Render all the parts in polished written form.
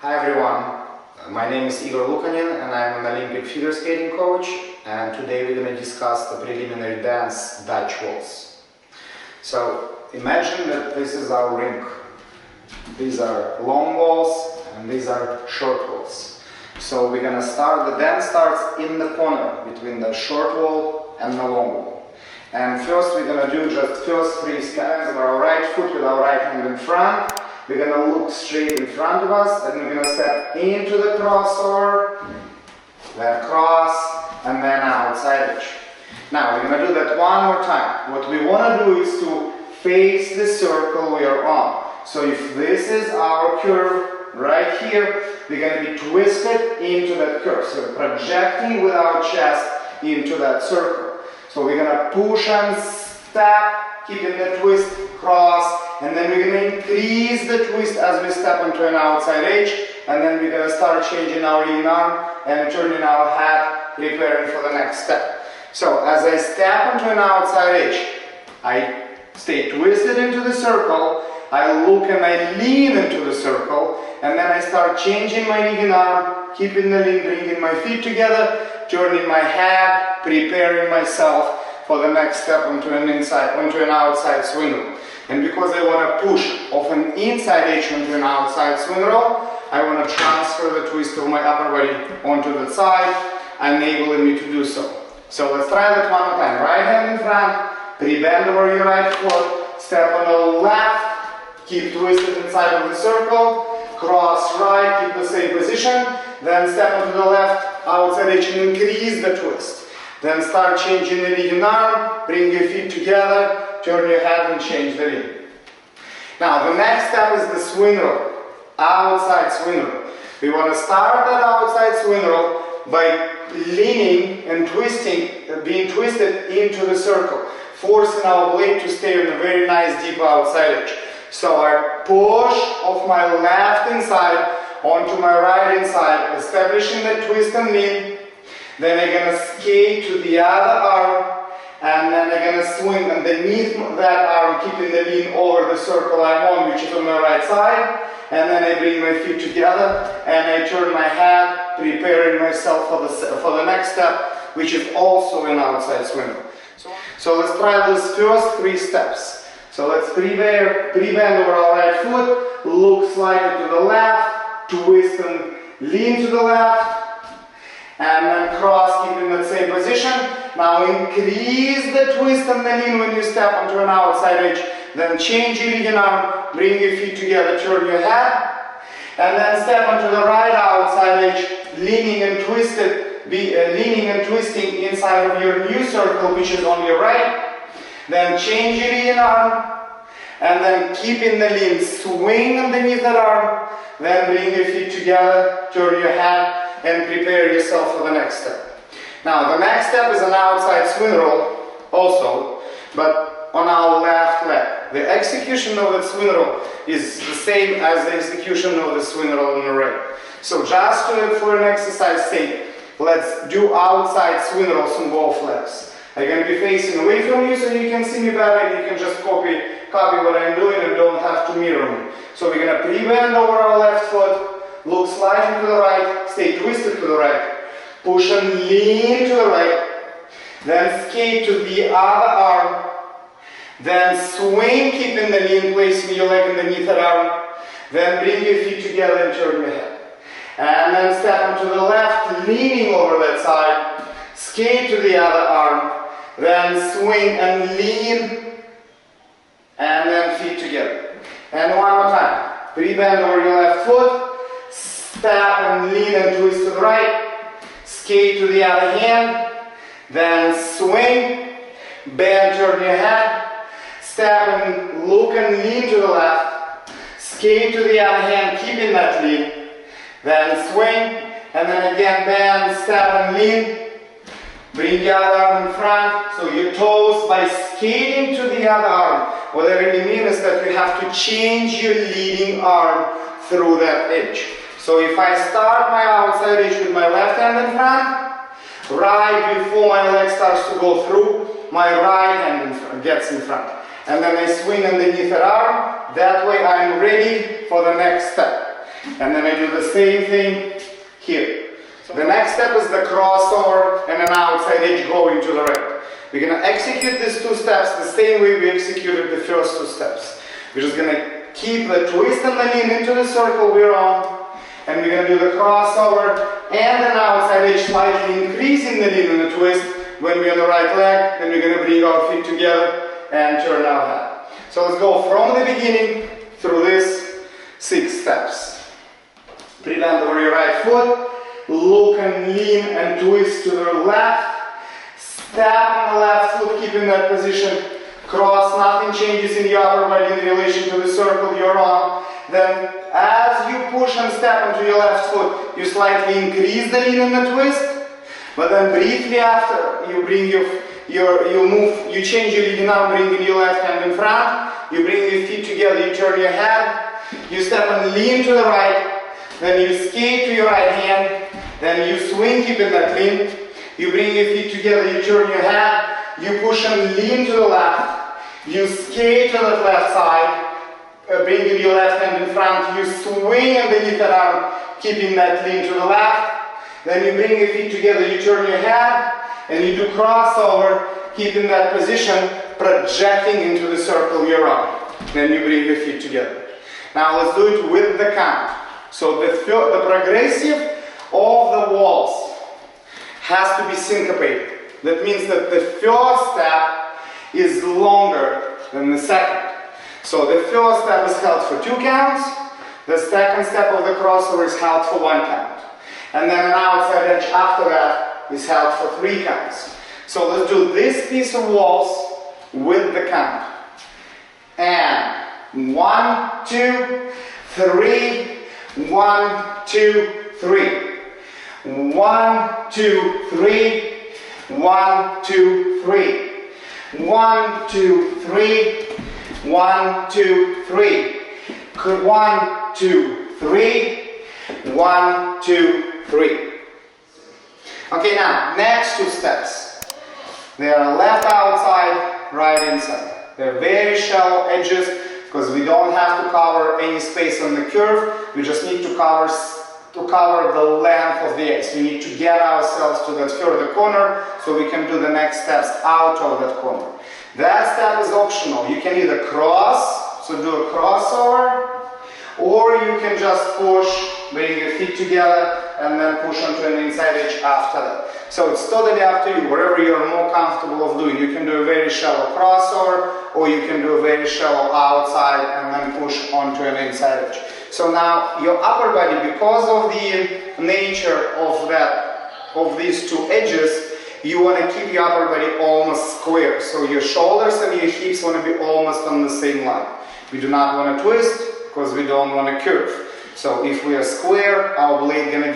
Hi everyone, my name is Igor Lukanin and I'm an Olympic figure skating coach, and today we're going to discuss the preliminary dance Dutch Waltz. So imagine that this is our rink. These are long walls and these are short walls. So we're going to start, the dance starts in the corner between the short wall and the long wall. And first we're going to do just first 3 steps with our right foot with our right hand in front. We're going to look straight in front of us, and we're going to step into the crossover, then cross, and then outside edge. Now we're going to do that one more time. What we want to do is to face the circle we are on. So if this is our curve right here, we're going to be twisted into that curve. So projecting with our chest into that circle. So we're going to push and step, keeping the twist, cross, and then we're going to increase the twist as we step into an outside edge, and then we're going to start changing our lean arm and turning our head, preparing for the next step. So as I step into an outside edge, I stay twisted into the circle, I look and I lean into the circle, and then I start changing my lean arm, keeping the lean, bringing my feet together, turning my head, preparing myself for the next step onto an outside swing roll. And because I want to push off an inside edge onto an outside swing roll, I want to transfer the twist of my upper body onto the side, enabling me to do so. So let's try that one more time. Right hand in front, pre-bend over your right foot, step on the left, keep twisted inside of the circle, cross right, keep the same position, then step onto the left, outside edge and increase the twist. Then start changing the lean arm, bring your feet together, turn your head and change the lean. Now the next step is the swing roll, outside swing roll. We want to start that outside swing roll by leaning and twisting, being twisted into the circle, forcing our blade to stay on a very nice deep outside edge. So I push off my left inside onto my right inside, establishing the twist and lean. Then I'm going to skate to the other arm, and then I'm going to swing underneath that arm, keeping the lean over the circle I'm on, which is on my right side. And then I bring my feet together, and I turn my head, preparing myself for the next step, which is also an outside swing roll. So let's try those first 3 steps. So let's pre-bend over our right foot, look slightly to the left, twist and lean to the left, and then cross, keeping that same position. Now increase the twist and the lean when you step onto an outside edge. Then change your lean arm, bring your feet together, turn your head, and then step onto the right outside edge, leaning and twisting inside of your new circle, which is on your right. Then change your lean arm, and then keeping the lean, swing underneath that arm, then bring your feet together, turn your head, and prepare yourself for the next step. Now the next step is an outside swing roll also, but on our left leg. The execution of the swing roll is the same as the execution of the swing roll on the right. So just for an exercise sake, let's do outside swing rolls on both legs. I'm going to be facing away from you so you can see me better, and you can just copy what I'm doing and don't have to mirror me. So we're going to pre-bend over our left foot, look slightly to the right, stay twisted to the right, push and lean to the right, then skate to the other arm, then swing, keeping the lean, placing your leg underneath that arm, then bring your feet together and turn your head. And then step onto the left, leaning over that side, skate to the other arm, then swing and lean, and then feet together. And one more time, pre-bend over your left foot, step and lean and twist to the right, skate to the other hand, then swing, bend, turn your head, step and look and lean to the left, skate to the other hand, keeping that lean, then swing, and then again bend, step and lean, bring the other arm in front, so your toes by skating to the other arm. What I really mean is that you have to change your leading arm through that edge. So if I start my outside edge with my left hand in front, right before my leg starts to go through, my right hand gets in front. And then I swing underneath that arm, that way I'm ready for the next step. And then I do the same thing here. The next step is the crossover and an outside edge going to the right. We're going to execute these two steps the same way we executed the first two steps. We're just going to keep the twist and the lean into the circle we're on. And we're going to do the crossover and an outside edge, slightly increasing the lean and the twist when we're on the right leg. Then we're going to bring our feet together and turn our head. So let's go from the beginning through these 6 steps. Pre-bend over your right foot. Look and lean and twist to the left. Step on the left foot, keep in that position. Cross, nothing changes in your upper body in relation to the circle you're on. Then, as you push and step onto your left foot, you slightly increase the lean and the twist. But then, briefly after, you bring you change your leading arm, bringing your left hand in front. You bring your feet together, you turn your head. You step and lean to the right. Then you skate to your right hand. Then you swing, keep in that lean. You bring your feet together, you turn your head. You push and lean to the left. You skate to the left side, bringing your left hand in front. You swing underneath that arm, keeping that lean to the left. Then you bring your feet together, you turn your head, and you do crossover, keeping that position, projecting into the circle you're on. Then you bring your feet together. Now let's do it with the count. So the progressive of the waltz has to be syncopated. That means that the first step is longer than the second. So the first step is held for 2 counts. The second step of the crossover is held for 1 count. And then an outside edge after that is held for 3 counts. So let's do this piece of waltz with the count. And 1, 2, 3, 1, 2, 3. 1, 2, 3. 1, 2, 3. 1, 2, 3. 1, 2, 3. 1, 2, 3. 1, 2, 3. Okay, now next 2 steps. They are left outside, right inside. They're very shallow edges because we don't have to cover any space on the curve. We just need to cover the length of the X. We need to get ourselves to that further corner so we can do the next steps out of that corner. That step is optional. You can either cross, so do a crossover, or you can just push, bring your feet together, and then push onto an inside edge after that. So it's totally up to you, whatever you're more comfortable of doing. You can do a very shallow crossover, or you can do a very shallow outside and then push onto an inside edge. So now your upper body, because of the nature of these 2 edges, you want to keep your upper body almost square. So your shoulders and your hips want to be almost on the same line. We do not want to twist because we don't want to curve. So if we are square, our blade gonna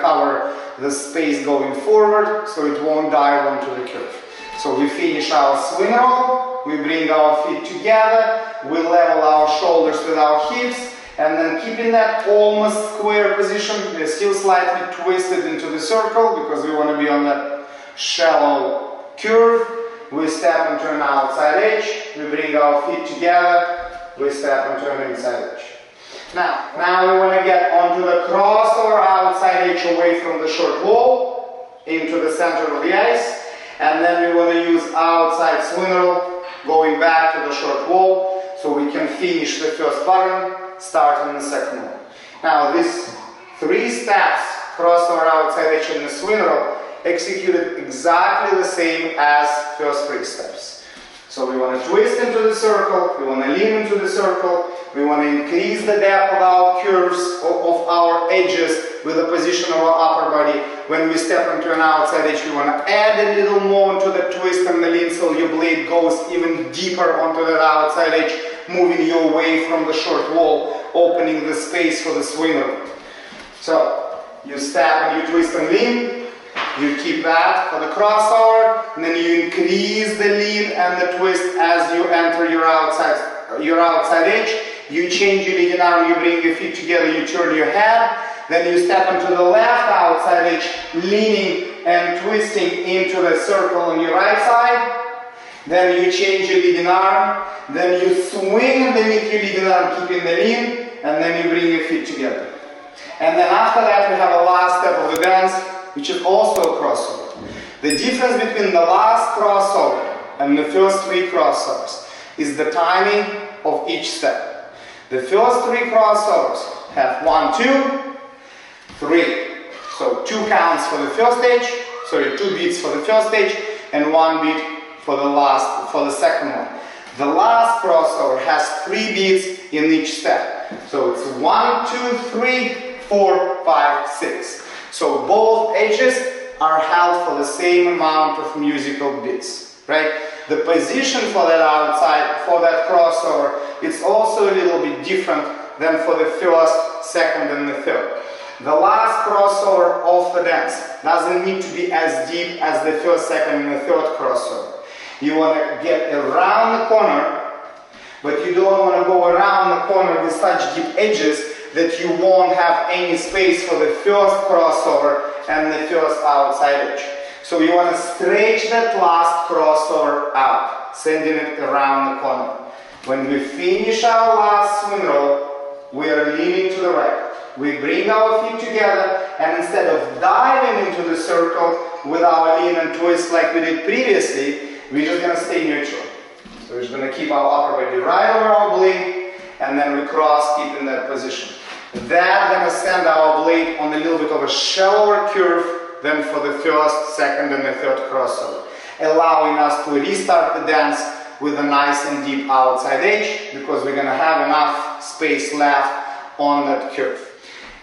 cover the space going forward, so it won't dive onto the curve. So we finish our swing roll, we bring our feet together, we level our shoulders with our hips, and then keeping that almost square position, we're still slightly twisted into the circle because we want to be on that shallow curve. We step into an outside edge, we bring our feet together, we step into an inside edge. Now we want to get onto the crossover outside edge away from the short wall into the center of the ice, and then we want to use outside swing roll going back to the short wall so we can finish the first pattern, starting the second one. Now these 3 steps, crossover outside edge and the swing roll, executed exactly the same as first 3 steps. So we want to twist into the circle, we want to lean into the circle, we want to increase the depth of our curves, of our edges with the position of our upper body. When we step into an outside edge, we want to add a little more to the twist and the lean so your blade goes even deeper onto that outside edge, moving you away from the short wall, opening the space for the swinger. So you step and you twist and lean. You keep that for the crossover, and then you increase the lean and the twist as you enter your outside edge. You change your leading arm, you bring your feet together, you turn your head, then you step into the left outside edge, leaning and twisting into the circle on your right side. Then you change your leading arm, then you swing underneath your leading arm, keeping the lean, and then you bring your feet together. And then after that we have a last step of the dance, which is also a crossover. The difference between the last crossover and the first 3 crossovers is the timing of each step. The first 3 crossovers have 1, 2, 3. So 2 counts for the first stage, 2 beats for the first stage, and 1 beat for the second one. The last crossover has 3 beats in each step. So it's 1, 2, 3, 4, 5, 6. So both edges are held for the same amount of musical beats, right? The position for that outside, for that crossover, it's also a little bit different than for the first, second, and the third. The last crossover of the dance doesn't need to be as deep as the first, second, and the third crossover. You want to get around the corner, but you don't want to go around the corner with such deep edges that you won't have any space for the first crossover and the first outside edge. So you want to stretch that last crossover out, sending it around the corner. When we finish our last swing roll, we are leaning to the right. We bring our feet together, and instead of diving into the circle with our lean and twist like we did previously, we're just going to stay neutral. So we're just going to keep our upper body right over our blade, and then we cross, keep in that position. That's going to send our blade on a little bit of a shallower curve than for the first, second, and the third crossover, allowing us to restart the dance with a nice and deep outside edge, because we're going to have enough space left on that curve.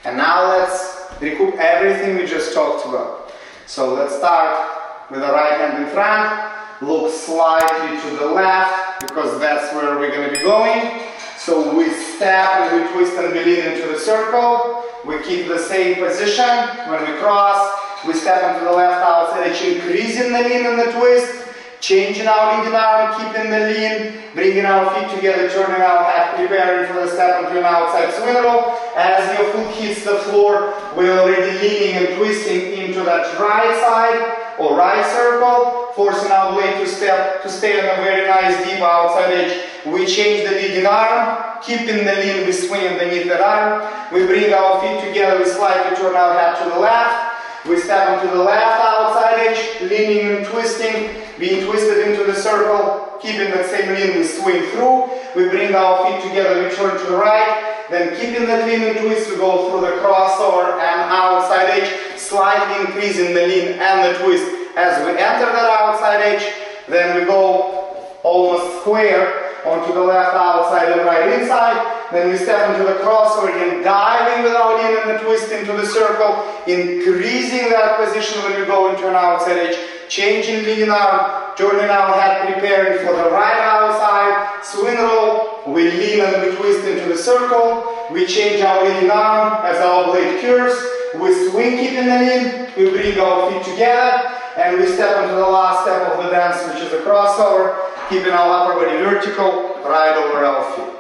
And now let's recoup everything we just talked about. So let's start with the right hand in front, look slightly to the left, because that's where we're going to be going. So we step and we twist and we lean into the circle. We keep the same position. When we cross, we step into the left outside edge, increasing the lean and the twist, changing our leading arm, keeping the lean, bringing our feet together, turning our head, preparing for the step into an outside swing roll. As your foot hits the floor, we're already leaning and twisting into that right side or right circle, forcing our blade to stay on a very nice deep outside edge. We change the leading arm, keeping the lean, we swing underneath that arm. We bring our feet together, we slightly turn our head to the left. We step into the left outside edge, leaning and twisting, being twisted into the circle, keeping that same lean, we swing through. We bring our feet together, we turn to the right, then keeping that lean and twist, we go through the crossover and outside edge, slightly increasing the lean and the twist. As we enter that outside edge, then we go almost square onto the left outside and right inside. Then we step into the crossover again, diving with our lean and the twist into the circle, increasing that position when we go into an outside edge, changing leading arm, turning our head, preparing for the right outside, swing roll, we lean and we twist into the circle, we change our leading arm as our blade curves, we swing keeping the lean, we bring our feet together, and we step into the last step of the dance, which is a crossover, keeping our upper body vertical, right over our feet.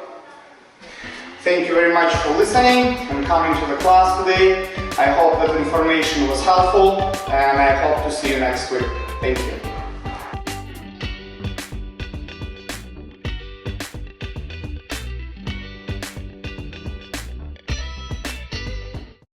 Thank you very much for listening and coming to the class today. I hope that information was helpful, and I hope to see you next week. Thank you.